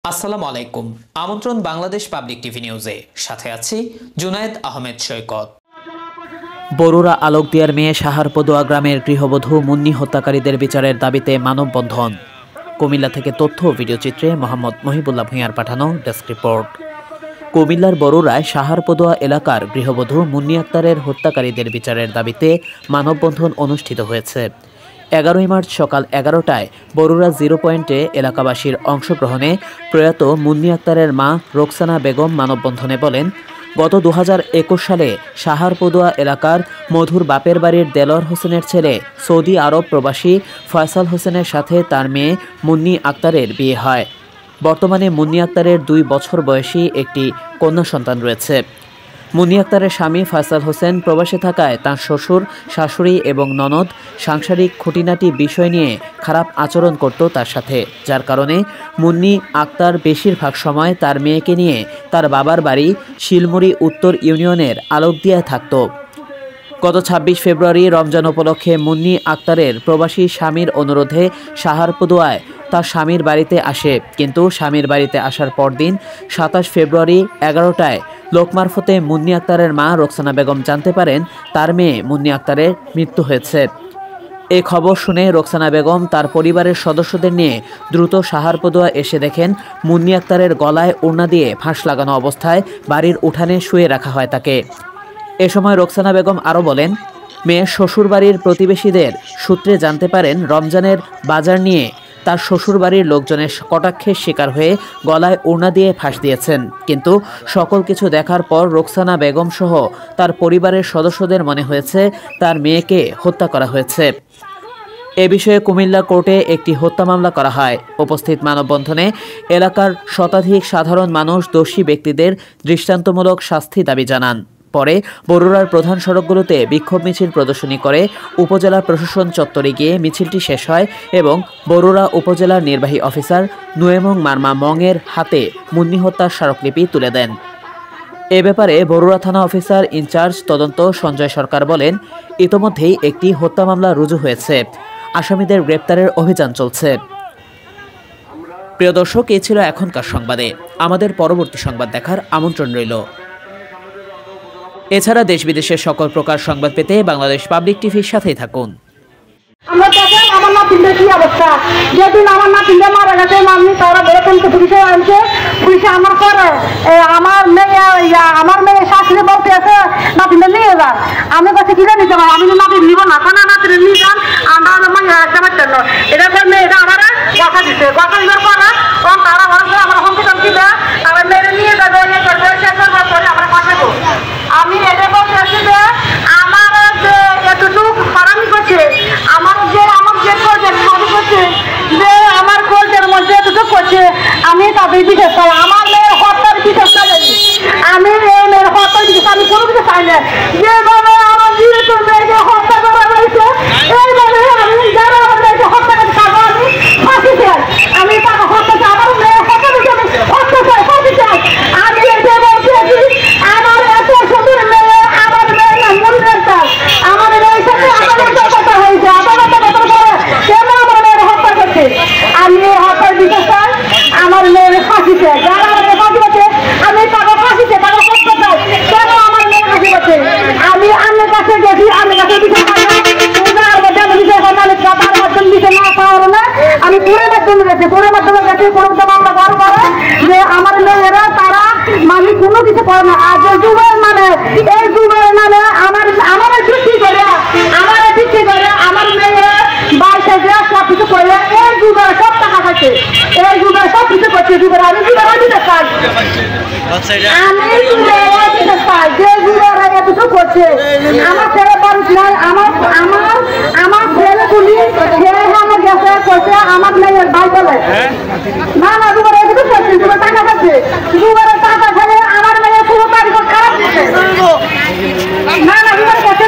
আসসালামু আলাইকুম। আমন্ত্রণ বাংলাদেশ পাবলিক টিভি নিউজে, সাথে আছি জুনায়েদ আহমেদ সৈকত। বরুড়া আলোকদিয়ার মেয়ে সাহারপদুয়া গ্রামের গৃহবধূ মুন্নি হত্যাকারীদের বিচারের দাবিতে মানববন্ধন। কুমিল্লা থেকে তথ্য ও ভিডিওচিত্রে মোহাম্মদ মহিবুল্লাহ ভূঁইয়ার পাঠানো ডেস্ক রিপোর্ট। কুমিল্লার বরুড়ায় সাহারপদুয়া এলাকার গৃহবধূ মুন্নি আক্তারের হত্যাকারীদের বিচারের দাবিতে মানববন্ধন অনুষ্ঠিত হয়েছে। 11 মার্চ সকাল 11টায় বরুড়া 0 পয়েন্টে এলাকাবাসীর অংশগ্রহণে প্রয়াত মুন্নি আক্তারের মা রোকসানা বেগম মানববন্ধনে বলেন, গত 2021 সালে সাহারপদুয়া এলাকার মধুর বাপের বাড়ির দেলোয়ার হোসেনের ছেলে সৌদি আরব প্রবাসী ফয়সাল হোসেনের সাথে তার মেয়ে মুন্নি আক্তারের বিয়ে হয়। বর্তমানে মুন্নি আক্তারের 2 বছর বয়সী একটি কন্যা সন্তান রয়েছে। মুন্নি আক্তারের স্বামী ফয়সাল হোসেন প্রবাসে থাকায় তার শ্বশুর, শাশুড়ি এবং ননদ সাংসারিক খুঁটিনাটি বিষয় নিয়ে খারাপ আচরণ করত তার সাথে, যার কারণে মুন্নি আক্তার বেশিরভাগ সময় তার মেয়েকে নিয়ে তার বাবার বাড়ি শিলমুড়ি উত্তর ইউনিয়নের আলোকদিয়ায় থাকত। গত 26 ফেব্রুয়ারি রমজান উপলক্ষে মুন্নি আক্তারের প্রবাসী স্বামীর অনুরোধে সাহারপদুয়ায় তার স্বামীর বাড়িতে আসে, কিন্তু স্বামীর বাড়িতে আসার পরদিন 27 ফেব্রুয়ারি 11টায় লোকমারফতে মুন্নি আক্তারের মা রোকসানা বেগম জানতে পারেন তার মেয়ে মুন্নি আক্তারের মৃত্যু হয়েছে। এই খবর শুনে রোকসানা বেগম তার পরিবারের সদস্যদের নিয়ে দ্রুত সাহারপদুয়া এসে দেখেন মুন্নি আক্তারের গলায় ওড়না দিয়ে ফাঁস লাগানো অবস্থায় বাড়ির উঠানে শুয়ে রাখা হয় তাকে। এ সময় রোকসানা বেগম আরও বলেন, মেয়ের শ্বশুরবাড়ির প্রতিবেশীদের সূত্রে জানতে পারেন রমজানের বাজার নিয়ে তার শ্বশুরবাড়ির লোকজনের কটাক্ষের শিকার হয়ে গলায় ওড়না দিয়ে ফাঁস দিয়েছেন, কিন্তু সকল কিছু দেখার পর রোকসানা বেগম সহ তার পরিবারের সদস্যদের মনে হয়েছে তার মেয়েকে হত্যা করা হয়েছে। এ বিষয়ে কুমিল্লা কোর্টে একটি হত্যা মামলা করা হয়। উপস্থিত মানববন্ধনে এলাকার শতাধিক সাধারণ মানুষ দোষী ব্যক্তিদের দৃষ্টান্তমূলক শাস্তি দাবি জানান। পরে বরুড়ার প্রধান সড়কগুলোতে বিক্ষোভ মিছিল প্রদর্শনী করে উপজেলা প্রশাসন চত্বরে গিয়ে মিছিলটি শেষ হয় এবং বরুড়া উপজেলার নির্বাহী অফিসার নুয়েমং মারমা মংয়ের হাতে মুন্নি হত্যার স্মারকলিপি তুলে দেন। এ ব্যাপারে বরুড়া থানা অফিসার ইনচার্জ তদন্ত সঞ্জয় সরকার বলেন, ইতোমধ্যেই একটি হত্যা মামলা রুজু হয়েছে, আসামিদের গ্রেপ্তারের অভিযান চলছে। প্রিয় দর্শক, এই ছিল এখনকার সংবাদে। আমাদের পরবর্তী সংবাদ দেখার আমন্ত্রণ রইল। এছাড়া দেশ বিদেশের সকল প্রকার সংবাদ পেতে বাংলাদেশ পাবলিক টিভির সাথেই থাকুন। আমরা দেখেন আমার নাতিদের কি অবস্থা, যেদিন আমার নাতিরা মারা গেছে মামনি তারা বেরোতেন তো পুলিশে আনছে, পুলিশে আমার পরে আমার মেয়ে শাশুড়ি বলতে আছে নাতিটা নিয়ে যান। আমি কাছে কি জানি যাবো, আমি নাতি নিব না, কেন নাতিটা নিয়ে যান, আমরা পারতেন না। এটা মেয়েটা আমার কথা দিচ্ছে, কথা দেওয়ার পরে তারা বলছে আমার হসপিটাল কিনা তারা মেয়েটা নিয়ে যাবে, আমরা পাঠাবো। আমি এটা বলতে আছি যে আমার যে এতটুক পারামি করছে, আমার যে করছে যে আমার কোর্টের মধ্যে এতটুক করছে, আমি তাদের বিচার চাই। আমার মেয়ের হত্যার বিচার চাই, আমি এই মেয়ের হত্যার বিচার আমি কোনো কিছু চাই না। যেভাবে আমার যেহেতু মেয়েকে হত্যা করা হয়েছে, এইভাবে আমি যারা আমার মেয়েকে হত্যা করতে পারবো আমি ফাঁসি চাই। আমি তাকে হত্যা চাই, আমার মেয়ের হত্যা দিতে আমি হত্যা চাই, ফাঁসি চাই। আমি এসে বলছি আমার এত সুন্দর মেয়ে, আমার মেয়ে না মনে রাখতাম, আমার মেয়ের সাথে আমার একটা কথা হয়েছে, আমার একটা কথা বলে কেন আমার মেয়ের হত্যা করছে। আমি এই হত্যার বিচার চাই, আমার মেয়ের ফাঁসি চাই। যারা আমাকে ফাঁসি করছে আমি তাকে ফাঁসি চাই, তাকে হত্যা চাই, কেন আমার মেয়ের ফাঁসি করছে। আমি আমার কাছে গেছি, আমার কাছে বিচার পাই না, বিচার পাই না, তার মাধ্যমে বিচার না পাওয়ার না, আমি পুরো মাধ্যমে গেছি, পুরো মাধ্যমে গেছি, পুরো মামলা করার পরে যে আমার মেয়েরা তারা মানে কোনো কিছু করে না। আর যে যুগের মানে এই যুগের মানে আমার বৃষ্টি করে আমার মেয়ে বাড়িতে যে সব কিছু করে এই যুগের সব টাকা খাচ্ছে, এই যুগের সব কিছু করছে যুগের। আমি যুগের দিতে চাই, আমি যুগের দিতে চাই, যে যুগের এতটুকু করছে। আমার ছেলে বাড়ি নাই, আমার ছেলে তুলি সে আমার গেছে করছে, আমার মেয়ের ভাই বলে না না যুগের এতটুকু করছে, যুগের টাকা খাচ্ছে, যুগের টাকা খেলে আমার মেয়ে পুরো তারিখ খারাপ দিচ্ছে। না না যুগের কাছে